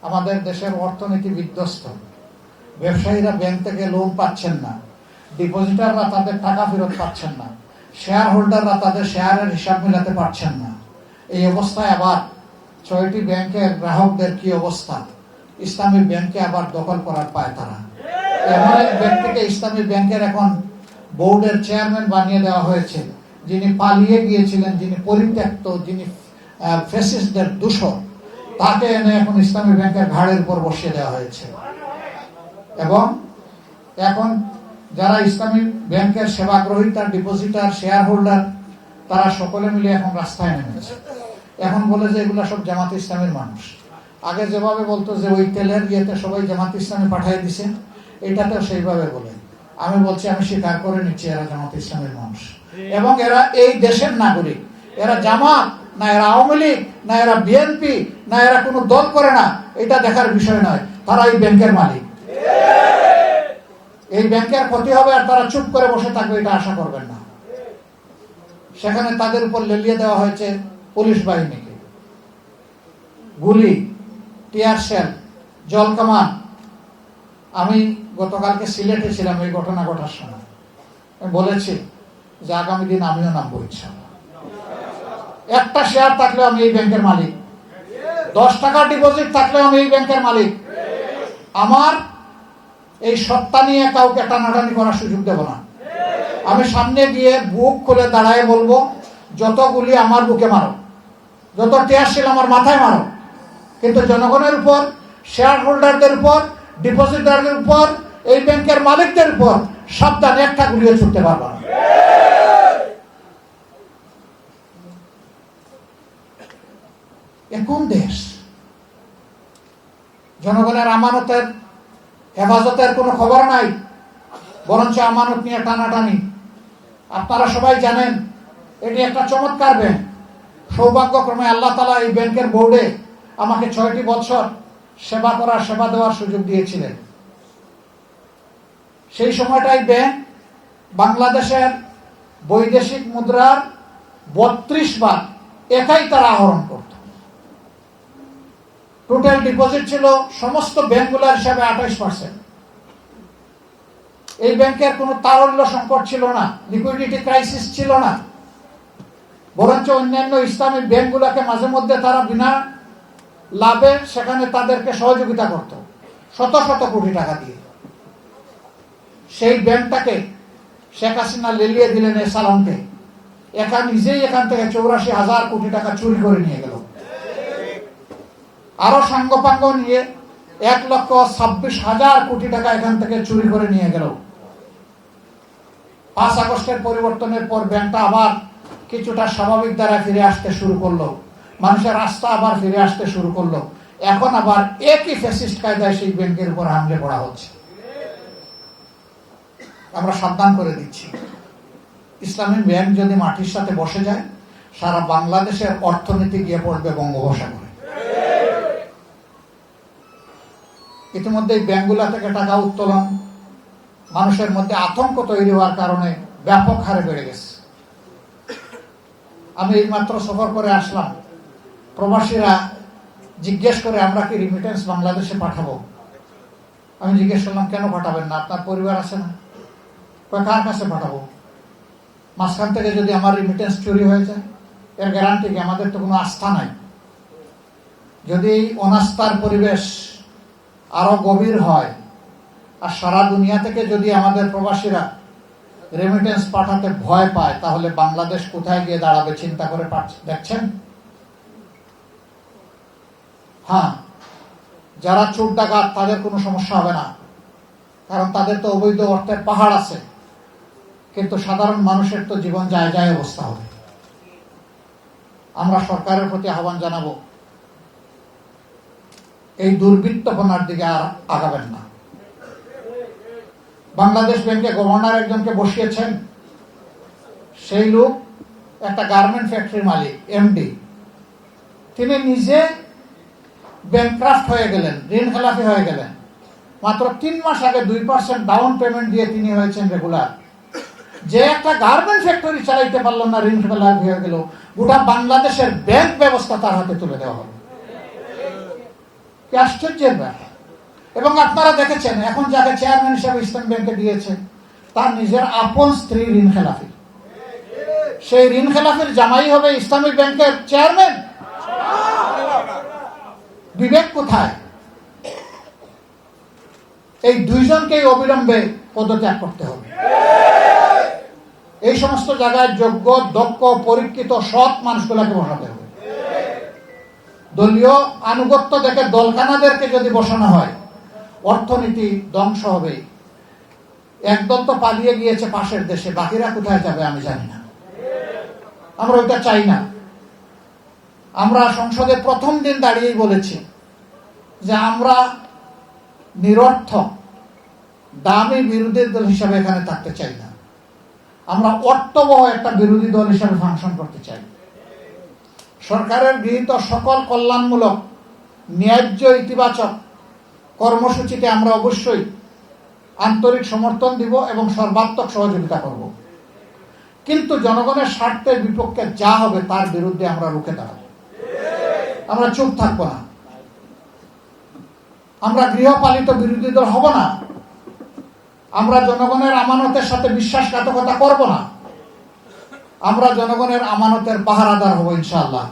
আমাদের দেশের অর্থনীতি বিধ্বস্ত, ব্যবসায়ীরা ব্যাংক থেকে লোন পাচ্ছেন না, ডিপোজিটাররা তাদের টাকা ফেরত পাচ্ছেন না, শেয়ার হোল্ডাররা তাদের শেয়ারের হিসাব মেলাতে পারছেন না। এই অবস্থায় আবার 6টি ব্যাংকের গ্রাহকদের কি অবস্থা? ইসলামী ব্যাংকে আবার দখল করার পায় তারা। এমন এক ব্যক্তিকে ইসলামী ব্যাংকের এখন বোর্ডের চেয়ারম্যান বানিয়ে দেওয়া হয়েছে, যিনি পালিয়ে গিয়েছিলেন, যিনি পরিত্যক্ত, যিনি ফ্যাসিস্টদের দূষণ, তাকে এনে এখন ইসলামী ব্যাংকের ঘাড়ের উপর বসিয়ে দেওয়া হয়েছে। এবং এখন যারা ইসলামী ব্যাংকের সেবা গ্রহীতা, ডিপোজিটার, শেয়ার হোল্ডার, তারা সকলে মিলে এখন রাস্তায় নেমেছে। এখন বলে যে এগুলা সব জামাত ইসলামের মানুষ। আগে যেভাবে বলতো যে ওই তেলের ইয়েতে সবাই জামাত ইসলামে পাঠিয়ে দিছে, এটাতেও সেইভাবে বলে। আমি বলছি, আমি স্বীকার করে নিচ্ছি এরা জামাত ইসলামের মানুষ এবং এরা এই দেশের নাগরিক। এরা জামাত না, এরা আওয়ামী লীগ না, এরা বিএনপি না, এরা কোনো দল করে না, এটা দেখার বিষয় নয়। তারা এই ব্যাংকের মালিক। এই ব্যাংকের ক্ষতি হবে আর তারা চুপ করে বসে থাকবে, এটা আশা করবেন না। সেখানে তাদের উপর লেলিয়ে দেওয়া হয়েছে পুলিশ বাহিনীকে, গুলি, টিয়ার শেল, জল কামান। আমি গতকালকে সিলেটে ছিলাম এই ঘটনা ঘটার সময়। আমি বলেছি যে আগামী দিন আমিও নামবো ইনশাআল্লাহ। একটা শেয়ার থাকলেও আমি এই ব্যাংকের মালিক, 10 টাকা ডিপোজিট থাকলেও আমি এই ব্যাংকের মালিক। আমার এই সত্তা নিয়ে কাউকে টানাটানি করার সুযোগ দেব না। আমি সামনে গিয়ে বুক খুলে দাঁড়ায় বলবো, যত গুলি আমার বুকে মারো, যত টিয়ার শেল আমার মাথায় মারো, কিন্তু জনগণের উপর, শেয়ার হোল্ডারদের উপর, ডিপোজিটারদের উপর, এই ব্যাংকের মালিকদের উপর সাবধানে একটা গুলিও ছুটতে পারবো না। কোন দেশ? জনগণের আমানতের হেফাজতের কোনো খবর নাই, বরঞ্চ আমানত নিয়ে টানাটানি। আপনারা সবাই জানেন এটি একটা চমৎকার ব্যাংক। সৌভাগ্যক্রমে আল্লাহ তাআলা এই ব্যাংকের বোর্ডে আমাকে 6টি বছর সেবা দেওয়ার সুযোগ দিয়েছিলেন। সেই সময়টাই ব্যাংক বাংলাদেশের বৈদেশিক মুদ্রার 32 বার একাই তারা আহরণ করত। টোটাল ডিপোজিট ছিল সমস্ত ব্যাংকগুলোর হিসাবে 28%। এই ব্যাংকের কোনো তারল্য সংকট ছিল না, লিকুইডিটি ক্রাইসিস ছিল না, বরঞ্চ অন্যান্য ইসলামী ব্যাংকগুলোকে মাঝে মধ্যে তারা বিনা লাভে সেখানে তাদেরকে সহযোগিতা করত শত শত কোটি টাকা দিয়ে। সেই ব্যাংকটাকে শেখ হাসিনা লেলিয়ে দিলেন এই সালামকে। নিজেই এখান থেকে 84,000 কোটি টাকা চুরি করে নিয়ে গেল। আরো সাঙ্গপাঙ্গ নিয়ে 1,26,000 কোটি টাকা এখান থেকে চুরি করে নিয়ে গেল। 5 আগস্টের পরিবর্তনের পর ব্যাংকটা আবার কিছুটা স্বাভাবিক দ্বারা ফিরে আসতে শুরু করলো, মানুষের রাস্তা আবার ফিরে আসতে শুরু করলো। এখন আবার একই ফ্যাসিস্ট কায়দায় সেই ব্যাংকের উপর হামলে পড়া হচ্ছে। আমরা সাবধান করে দিচ্ছি, ইসলামী ব্যাংক যদি মাটির সাথে বসে যায়, সারা বাংলাদেশের অর্থনীতি গিয়ে পড়বে বঙ্গোপসাগরে। ইতিমধ্যে এই ব্যাংকগুলা থেকে টাকা উত্তোলন মানুষের মধ্যে আতঙ্ক তৈরি হওয়ার কারণে ব্যাপক হারে বেড়ে গেছে। আমি এইমাত্র সফর করে আসলাম, প্রবাসীরা জিজ্ঞেস করে আমরা কি রিমিটেন্স বাংলাদেশে পাঠাবো। আমি জিজ্ঞেস করলাম, কেন পাঠাবেন না? আপনার পরিবার আছে না? কার কাছে পাঠাবো? মাঝখান থেকে যদি আমার রিমিটেন্স চুরি হয়ে যায়, এর গ্যারান্টি কি? আমাদের তো কোনো আস্থা নাই। যদি অনাস্থার পরিবেশ আরো গভীর হয় আর সারা দুনিয়া থেকে যদি আমাদের প্রবাসীরা রেমিটেন্স পাঠাতে ভয় পায়, তাহলে বাংলাদেশ কোথায় গিয়ে দাঁড়াবে চিন্তা করে দেখছেন? হ্যাঁ, যারা চোর ডাকাত তাদের কোনো সমস্যা হবে না, কারণ তাদের তো অবৈধ অর্থের পাহাড় আছে, কিন্তু সাধারণ মানুষের তো জীবন যায় যায় অবস্থা হবে। আমরা সরকারের প্রতি আহ্বান জানাবো, এই দুর্বৃত্তপনার দিকে আর আগাবেন না। বাংলাদেশ ব্যাংকে গভর্নর একজনকে বসিয়েছেন, সেই লোক একটা গার্মেন্ট ফ্যাক্টরির মালিক, এমডি। তিনি নিজে ব্যাংক্রাফট হয়ে গেলেন, ঋণ খেলাপি হয়ে গেলেন। মাত্র 3 মাস আগে 2% ডাউন পেমেন্ট দিয়ে তিনি হয়েছেন রেগুলার। যে একটা গার্মেন্ট ফ্যাক্টরি চালাইতে পারল না, ঋণ খেলাপি হয়ে গেল, গোটা বাংলাদেশের ব্যাংক ব্যবস্থা তার হাতে তুলে দেওয়া হবে। কি আশ্চর্যের ব্যাপার। এবং আপনারা দেখেছেন এখন যাকে চেয়ারম্যান হিসাবে ইসলামী ব্যাংকে দিয়েছে তার নিজের আপন স্ত্রী ঋণ খেলাফি, সেই ঋণ খেলাফির জামাই হবে ইসলামী ব্যাংকের চেয়ারম্যান। বিবেক কোথায়? এই দুইজনকেই অবিলম্বে পদত্যাগ করতে হবে। এই সমস্ত জায়গায় যোগ্য, দক্ষ, পরীক্ষিত, সৎ মানুষগুলোকে বসাতে হবে। দলীয় আনুগত্য দেখে দলখানাদেরকে যদি বসানো হয়, অর্থনীতি ধ্বংস হবে। একদল তো পালিয়ে গিয়েছে পাশের দেশে, বাকিরা কোথায় যাবে আমি জানি না। আমরা ওইটা চাই না। আমরা সংসদে প্রথম দিন দাঁড়িয়েই বলেছি যে আমরা নিরর্থক দামি বিরোধী দল হিসাবে এখানে থাকতে চাই না। আমরা অর্থবহ একটা বিরোধী দল হিসাবে ফাংশন করতে চাই। সরকারের গৃহীত সকল কল্যাণমূলক, ন্যায্য, ইতিবাচক কর্মসূচিতে আমরা অবশ্যই আন্তরিক সমর্থন দিব এবং সর্বাত্মক সহযোগিতা করব। কিন্তু জনগণের স্বার্থের বিপক্ষে যা হবে তার বিরুদ্ধে আমরা রুখে দাঁড়াবো। আমরা চুপ থাকবো না। আমরা গৃহপালিত বিরোধী দল হব না। আমরা জনগণের আমানতের সাথে বিশ্বাসঘাতকতা করব না। আমরা জনগণের আমানতের পাহারাদার হব ইনশাআল্লাহ।